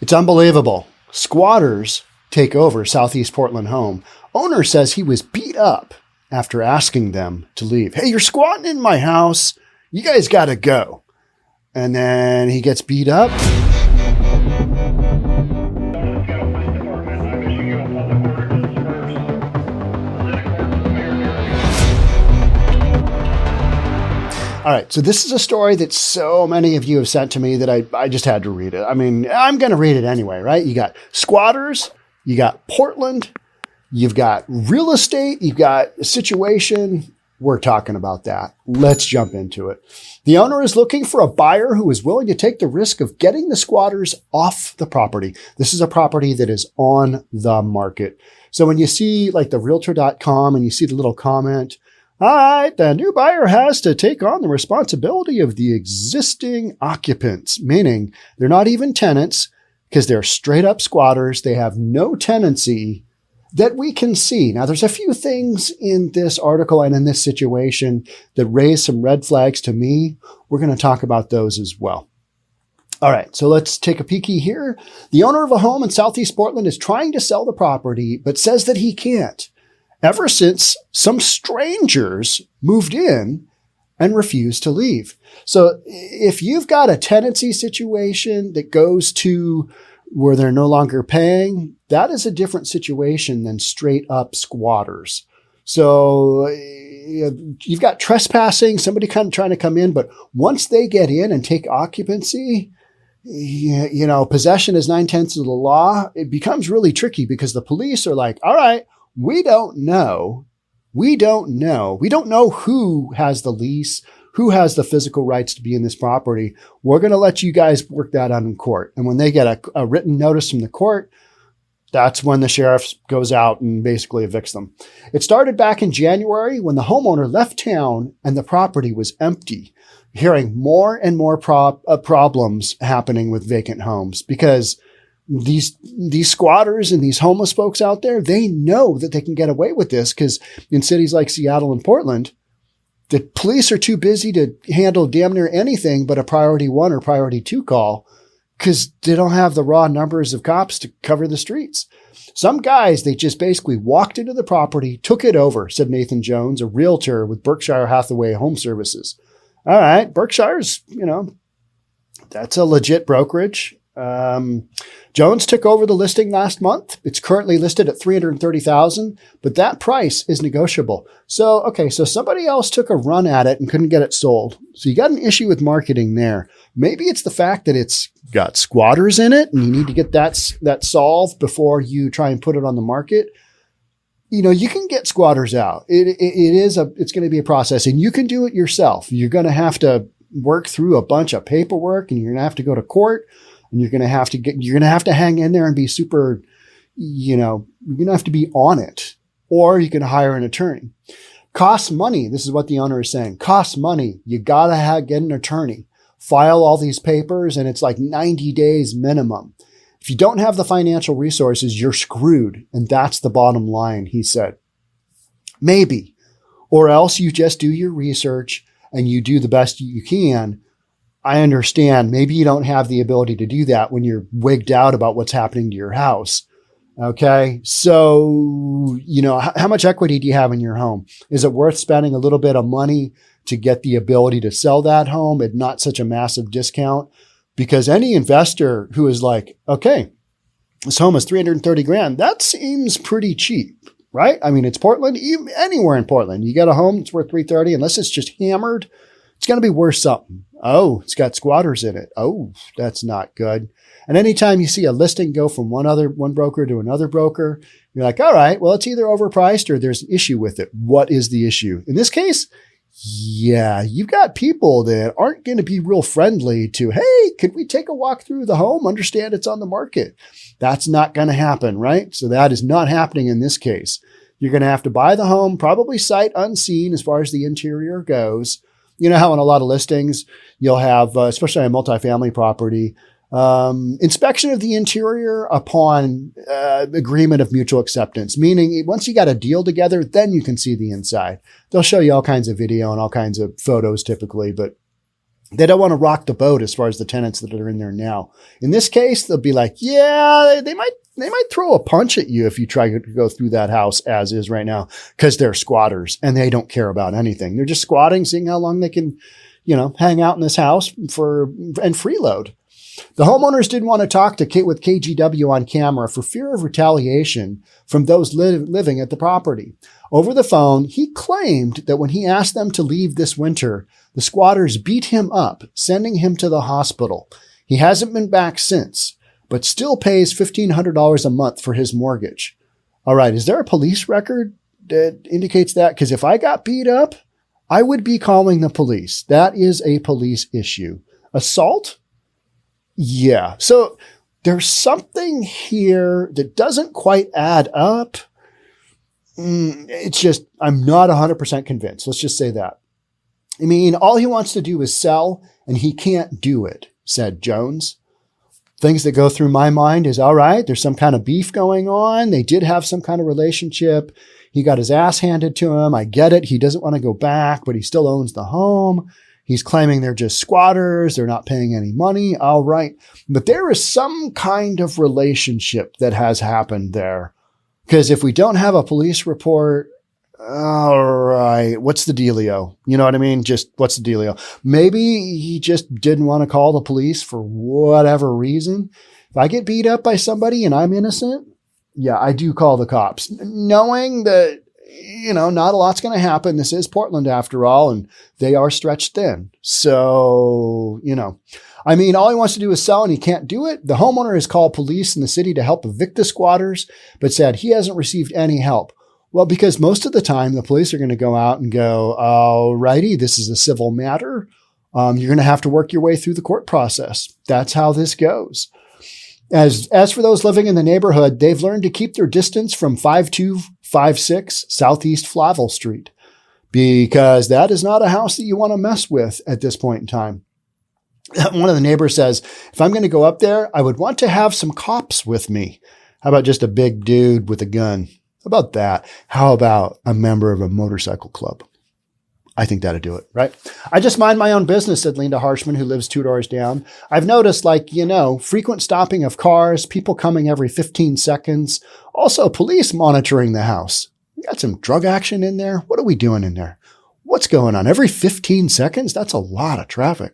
It's unbelievable. Squatters take over Southeast Portland home. Owner says he was beat up after asking them to leave. Hey, you're squatting in my house. You guys got to go. And then he gets beat up. All right, so this is a story that so many of you have sent to me that I just had to read it. I mean, I'm going to read it anyway, right? You got squatters, you got Portland, you've got real estate, you've got a situation. We're talking about that. Let's jump into it. The owner is looking for a buyer who is willing to take the risk of getting the squatters off the property. This is a property that is on the market. So when you see like the realtor.com and you see the little comment, all right, the new buyer has to take on the responsibility of the existing occupants, meaning they're not even tenants because they're straight up squatters. They have no tenancy that we can see. Now, there's a few things in this article and in this situation that raise some red flags to me. We're going to talk about those as well. All right, so let's take a peeky here. The owner of a home in Southeast Portland is trying to sell the property, but says that he can't, ever since some strangers moved in and refused to leave. So if you've got a tenancy situation that goes to where they're no longer paying, that is a different situation than straight up squatters. So you've got trespassing, somebody kind of trying to come in, but once they get in and take occupancy, you know, possession is 9/10 of the law. It becomes really tricky because the police are like, all right, we don't know. We don't know who has the lease, who has the physical rights to be in this property. We're going to let you guys work that out in court. And when they get a written notice from the court, that's when the sheriff goes out and basically evicts them. It started back in January when the homeowner left town and the property was empty. Hearing more and more problems happening with vacant homes because these squatters and these homeless folks out there, they know that they can get away with this because in cities like Seattle and Portland, the police are too busy to handle damn near anything but a priority 1 or priority 2 call because they don't have the raw numbers of cops to cover the streets. Some guys, they just basically walked into the property, took it over, said Nathan Jones, a realtor with Berkshire Hathaway HomeServices. All right, Berkshire's, you know, that's a legit brokerage. Jones took over the listing last month. It's currently listed at $330,000, but that price is negotiable. So, okay, so somebody else took a run at it and couldn't get it sold. So you got an issue with marketing there. Maybe it's the fact that it's got squatters in it and you need to get that solved before you try and put it on the market. You know, you can get squatters out. It's going to be a process and you can do it yourself. You're going to have to work through a bunch of paperwork and you're going to have to go to court. And you're going to have to hang in there and be super, you know, you're going to have to be on it, or you can hire an attorney. Costs money. This is what the owner is saying. Costs money. You got to get an attorney, file all these papers, and it's like 90 days minimum. If you don't have the financial resources, you're screwed. And that's the bottom line, he said. Maybe, or else you just do your research and you do the best you can. I understand. Maybe you don't have the ability to do that when you're wigged out about what's happening to your house. Okay. So, you know, how much equity do you have in your home? Is it worth spending a little bit of money to get the ability to sell that home at not such a massive discount? Because any investor who is like, okay, this home is $330,000, that seems pretty cheap, right? I mean, it's Portland, anywhere in Portland. You got a home that's worth $330,000, unless it's just hammered, it's going to be worth something. Oh, it's got squatters in it. Oh, that's not good. And anytime you see a listing go from one broker to another broker, you're like, all right, well, it's either overpriced or there's an issue with it. What is the issue? In this case, yeah, you've got people that aren't going to be real friendly to, hey, could we take a walk through the home? Understand it's on the market. That's not going to happen, right? So that is not happening in this case. You're going to have to buy the home, probably sight unseen as far as the interior goes. You know how in a lot of listings, you'll have, especially on multifamily property, inspection of the interior upon agreement of mutual acceptance, meaning once you got a deal together, then you can see the inside. They'll show you all kinds of video and all kinds of photos typically, but They don't want to rock the boat as far as the tenants that are in there now. In this case, they'll be like, yeah, they might throw a punch at you if you try to go through that house as is right now, because they're squatters and they don't care about anything. They're just squatting, seeing how long they can, hang out in this house and freeload. The homeowners didn't want to talk with KGW on camera for fear of retaliation from those living at the property. Over the phone, he claimed that when he asked them to leave this winter, the squatters beat him up, sending him to the hospital. He hasn't been back since, but still pays $1,500 a month for his mortgage. All right, is there a police record that indicates that? Because if I got beat up, I would be calling the police. That is a police issue. Assault? Yeah. So there's something here that doesn't quite add up. It's just, I'm not 100% convinced. Let's just say that. I mean, all he wants to do is sell, and he can't do it, said Jones. Things that go through my mind is, all right, there's some kind of beef going on. They did have some kind of relationship. He got his ass handed to him. I get it. He doesn't want to go back, but he still owns the home. He's claiming they're just squatters. They're not paying any money. All right. But there is some kind of relationship that has happened there. Because if we don't have a police report, all right, what's the dealio? You know what I mean? Just what's the dealio? Maybe he just didn't want to call the police for whatever reason. If I get beat up by somebody and I'm innocent, yeah, I do call the cops, knowing that, not a lot's going to happen. This is Portland after all, and they are stretched thin. So, all he wants to do is sell and he can't do it. The homeowner has called police in the city to help evict the squatters, but said he hasn't received any help. Well, because most of the time the police are going to go out and go, all righty, this is a civil matter. You're going to have to work your way through the court process. That's how this goes. As for those living in the neighborhood, they've learned to keep their distance from 5256 Southeast Flavel Street, because that is not a house that you want to mess with at this point in time. One of the neighbors says, if I'm going to go up there, I would want to have some cops with me. How about just a big dude with a gun? How about that? How about a member of a motorcycle club? I think that'd do it, right? I just mind my own business, said Linda Harshman, who lives 2 doors down. I've noticed, frequent stopping of cars, people coming every 15 seconds. Also, police monitoring the house. We got some drug action in there. What are we doing in there? What's going on? Every 15 seconds? That's a lot of traffic.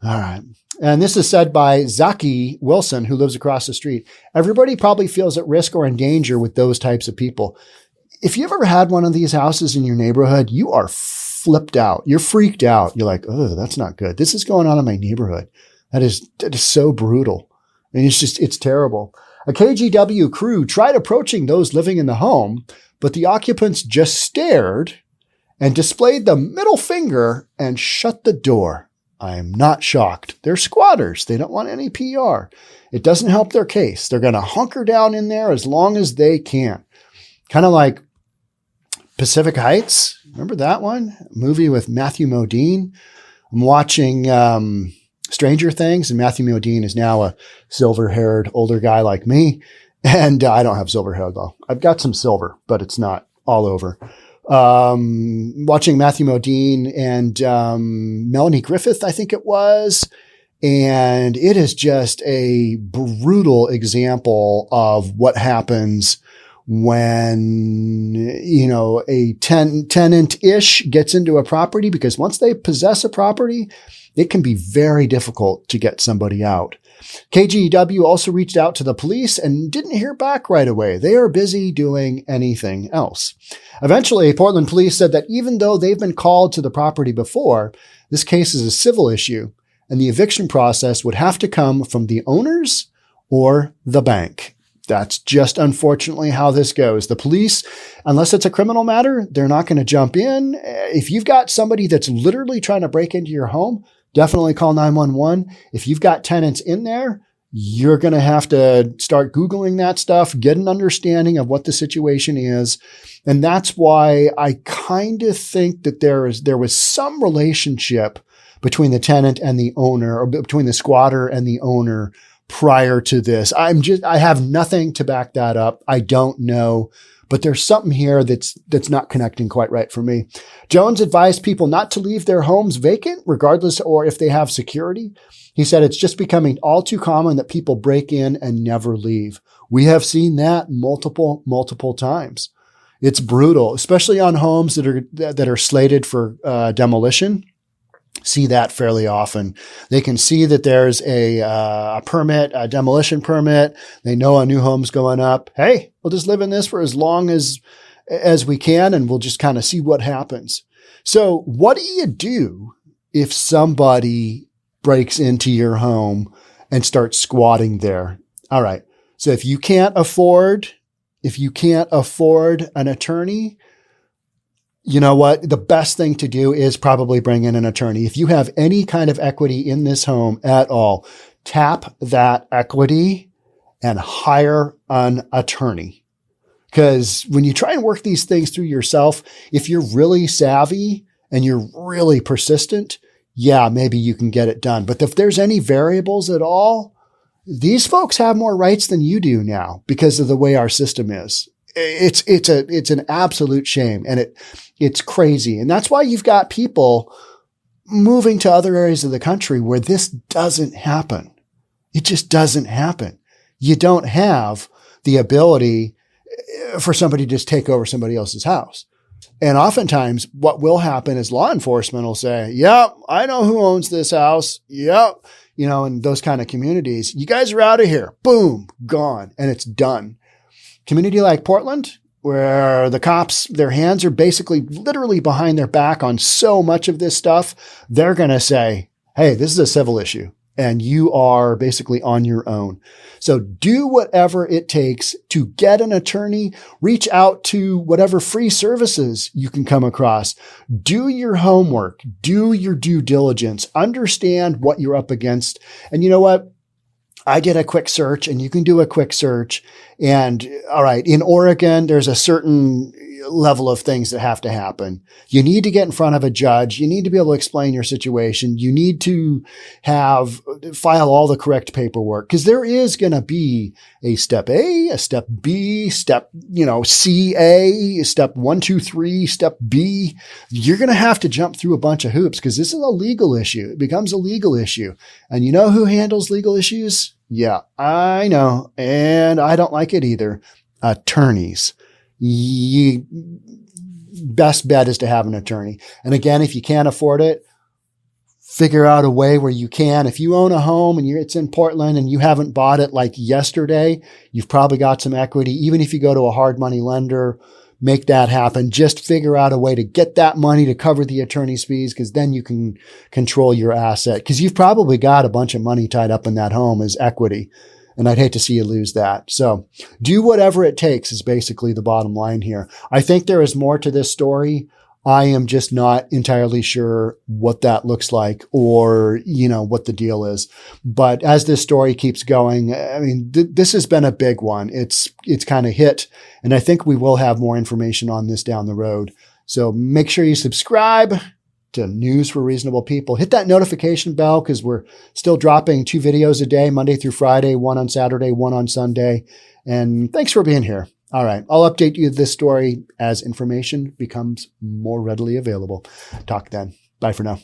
All right. And this is said by Zaki Wilson, who lives across the street. Everybody probably feels at risk or in danger with those types of people. If you've ever had one of these houses in your neighborhood, you are flipped out. You're freaked out. You're like, oh, that's not good. This is going on in my neighborhood. That is so brutal. And it's terrible. A KGW crew tried approaching those living in the home, but the occupants just stared and displayed the middle finger and shut the door. I am not shocked. They're squatters. They don't want any PR. It doesn't help their case. They're going to hunker down in there as long as they can. Kind of like Pacific Heights. Remember that one? A movie with Matthew Modine. I'm watching Stranger Things, and Matthew Modine is now a silver-haired older guy like me. And I don't have silver hair, though. I've got some silver, but it's not all over. Watching Matthew Modine and Melanie Griffith, I think it was. And it is just a brutal example of what happens when, a tenant-ish gets into a property, because once they possess a property, it can be very difficult to get somebody out. KGW also reached out to the police and didn't hear back right away. They are busy doing anything else. Eventually, Portland police said that even though they've been called to the property before, this case is a civil issue, and the eviction process would have to come from the owners or the bank. That's just unfortunately how this goes. The police, unless it's a criminal matter, they're not going to jump in. If you've got somebody that's literally trying to break into your home, definitely call 911. If you've got tenants in there, you're going to have to start Googling that stuff, get an understanding of what the situation is. And that's why I kind of think that there was some relationship between the tenant and the owner, or between the squatter and the owner prior to this. I have nothing to back that up. I don't know. but there's something here that's not connecting quite right for me. Jones advised people not to leave their homes vacant, regardless or if they have security. He said it's just becoming all too common that people break in and never leave. We have seen that multiple times. It's brutal, especially on homes that are slated for demolition. See that fairly often. They can see that there's a permit, a demolition permit. They know a new home's going up. Hey, we'll just live in this for as long as we can, and we'll just kind of see what happens. So what do you do if somebody breaks into your home and starts squatting there? All right. So if you can't afford an attorney, you know what? The best thing to do is probably bring in an attorney. If you have any kind of equity in this home at all, tap that equity and hire an attorney. Because when you try and work these things through yourself, if you're really savvy and you're really persistent, yeah, maybe you can get it done. But if there's any variables at all, these folks have more rights than you do now because of the way our system is. It's an absolute shame, and it's crazy. And that's why you've got people moving to other areas of the country where this doesn't happen. It just doesn't happen. You don't have the ability for somebody to just take over somebody else's house. And oftentimes what will happen is law enforcement will say, yep, I know who owns this house. Yep. You know, in those kind of communities, you guys are out of here. Boom, gone. And it's done. Community like Portland, where the cops, their hands are basically literally behind their back on so much of this stuff, they're going to say, hey, this is a civil issue and you are basically on your own. So do whatever it takes to get an attorney, reach out to whatever free services you can come across. Do your homework, do your due diligence, understand what you're up against. And you know what? I did a quick search, and you can do a quick search. And all right, in Oregon, there's a certain level of things that have to happen. You need to get in front of a judge. You need to be able to explain your situation. You need to file all the correct paperwork, because there is going to be a step A, a step B, step, CA, step 1, 2, 3, step B. You're going to have to jump through a bunch of hoops because this is a legal issue. It becomes a legal issue. And you know who handles legal issues? Yeah, I know. And I don't like it either. Attorneys. Best bet is to have an attorney. And again, if you can't afford it, figure out a way where you can. If you own a home and it's in Portland and you haven't bought it like yesterday, you've probably got some equity. Even if you go to a hard money lender, make that happen. Just figure out a way to get that money to cover the attorney's fees, because then you can control your asset, because you've probably got a bunch of money tied up in that home as equity. And I'd hate to see you lose that. So do whatever it takes is basically the bottom line here. I think there is more to this story. I am just not entirely sure what that looks like or, what the deal is. But as this story keeps going, I mean, this has been a big one. It's kind of hit. And I think we will have more information on this down the road. So make sure you subscribe to News for Reasonable People. Hit that notification bell, because we're still dropping 2 videos a day, Monday through Friday, 1 on Saturday, 1 on Sunday. And thanks for being here. All right. I'll update you this story as information becomes more readily available. Talk then. Bye for now.